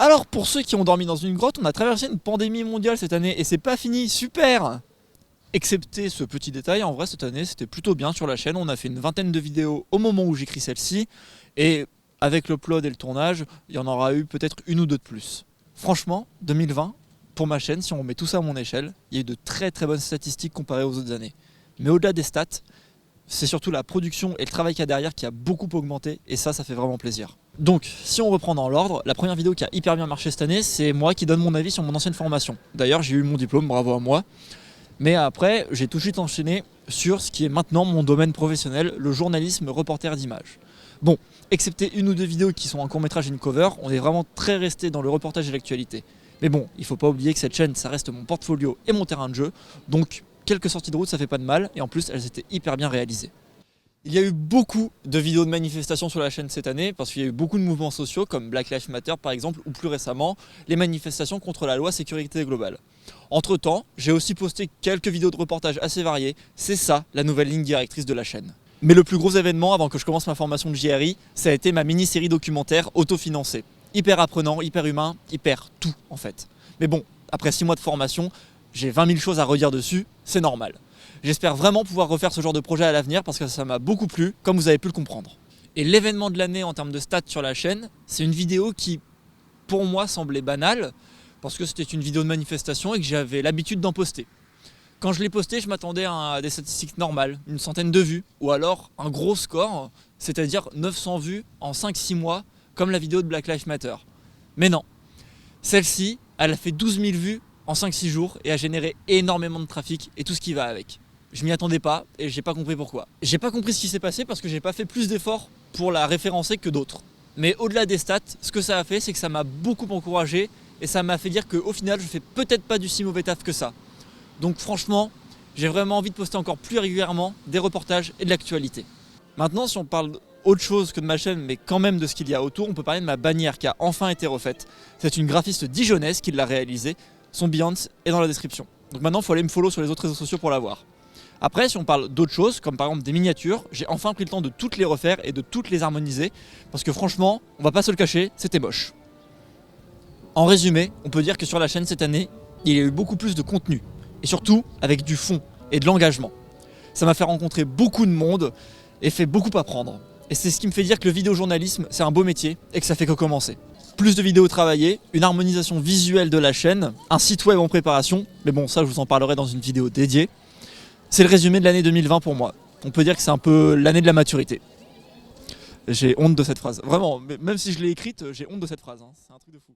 Alors pour ceux qui ont dormi dans une grotte, on a traversé une pandémie mondiale cette année et c'est pas fini, super! Excepté ce petit détail, en vrai cette année c'était plutôt bien sur la chaîne, on a fait une vingtaine de vidéos au moment où j'écris celle-ci et avec l'upload et le tournage, il y en aura eu peut-être une ou deux de plus. Franchement, 2020, pour ma chaîne, si on met tout ça à mon échelle, il y a eu de très très bonnes statistiques comparées aux autres années. Mais au-delà des stats, c'est surtout la production et le travail qu'il y a derrière qui a beaucoup augmenté et ça fait vraiment plaisir. Donc, si on reprend dans l'ordre, la première vidéo qui a hyper bien marché cette année, c'est moi qui donne mon avis sur mon ancienne formation. D'ailleurs, j'ai eu mon diplôme, bravo à moi. Mais après, j'ai tout de suite enchaîné sur ce qui est maintenant mon domaine professionnel, le journalisme reporter d'images. Bon, excepté une ou deux vidéos qui sont un court-métrage et une cover, on est vraiment très resté dans le reportage et l'actualité. Mais bon, il faut pas oublier que cette chaîne, ça reste mon portfolio et mon terrain de jeu, donc quelques sorties de route, ça fait pas de mal, et en plus, elles étaient hyper bien réalisées. Il y a eu beaucoup de vidéos de manifestations sur la chaîne cette année, parce qu'il y a eu beaucoup de mouvements sociaux, comme Black Lives Matter par exemple, ou plus récemment, les manifestations contre la loi sécurité globale. Entre temps, j'ai aussi posté quelques vidéos de reportage assez variées, c'est ça la nouvelle ligne directrice de la chaîne. Mais le plus gros événement avant que je commence ma formation de JRI, ça a été ma mini-série documentaire autofinancée. Hyper apprenant, hyper humain, hyper tout en fait. Mais bon, après 6 mois de formation, j'ai 20 000 choses à redire dessus, c'est normal. J'espère vraiment pouvoir refaire ce genre de projet à l'avenir parce que ça m'a beaucoup plu, comme vous avez pu le comprendre. Et l'événement de l'année en termes de stats sur la chaîne, c'est une vidéo qui, pour moi, semblait banale, parce que c'était une vidéo de manifestation et que j'avais l'habitude d'en poster. Quand je l'ai posté, je m'attendais à des statistiques normales, une centaine de vues, ou alors un gros score, c'est-à-dire 900 vues en 5-6 mois, comme la vidéo de Black Lives Matter. Mais non, celle-ci, elle a fait 12 000 vues en 5-6 jours et a généré énormément de trafic et tout ce qui va avec. Je m'y attendais pas et j'ai pas compris pourquoi. J'ai pas compris ce qui s'est passé parce que j'ai pas fait plus d'efforts pour la référencer que d'autres. Mais au-delà des stats, ce que ça a fait, c'est que ça m'a beaucoup encouragé et ça m'a fait dire qu'au final, je fais peut-être pas du si mauvais taf que ça. Donc franchement, j'ai vraiment envie de poster encore plus régulièrement des reportages et de l'actualité. Maintenant, si on parle autre chose que de ma chaîne, mais quand même de ce qu'il y a autour, on peut parler de ma bannière qui a enfin été refaite. C'est une graphiste dijonnaise qui l'a réalisée. Son Beyoncé est dans la description. Donc maintenant, il faut aller me follow sur les autres réseaux sociaux pour la voir. Après, si on parle d'autres choses, comme par exemple des miniatures, j'ai enfin pris le temps de toutes les refaire et de toutes les harmoniser, parce que franchement, on va pas se le cacher, c'était moche. En résumé, on peut dire que sur la chaîne cette année, il y a eu beaucoup plus de contenu, et surtout avec du fond et de l'engagement. Ça m'a fait rencontrer beaucoup de monde et fait beaucoup apprendre. Et c'est ce qui me fait dire que le vidéojournalisme, c'est un beau métier et que ça fait que commencer. Plus de vidéos travaillées, une harmonisation visuelle de la chaîne, un site web en préparation, mais bon ça je vous en parlerai dans une vidéo dédiée. C'est le résumé de l'année 2020 pour moi. On peut dire que c'est un peu l'année de la maturité. J'ai honte de cette phrase. Vraiment, même si je l'ai écrite, j'ai honte de cette phrase. Hein. C'est un truc de fou.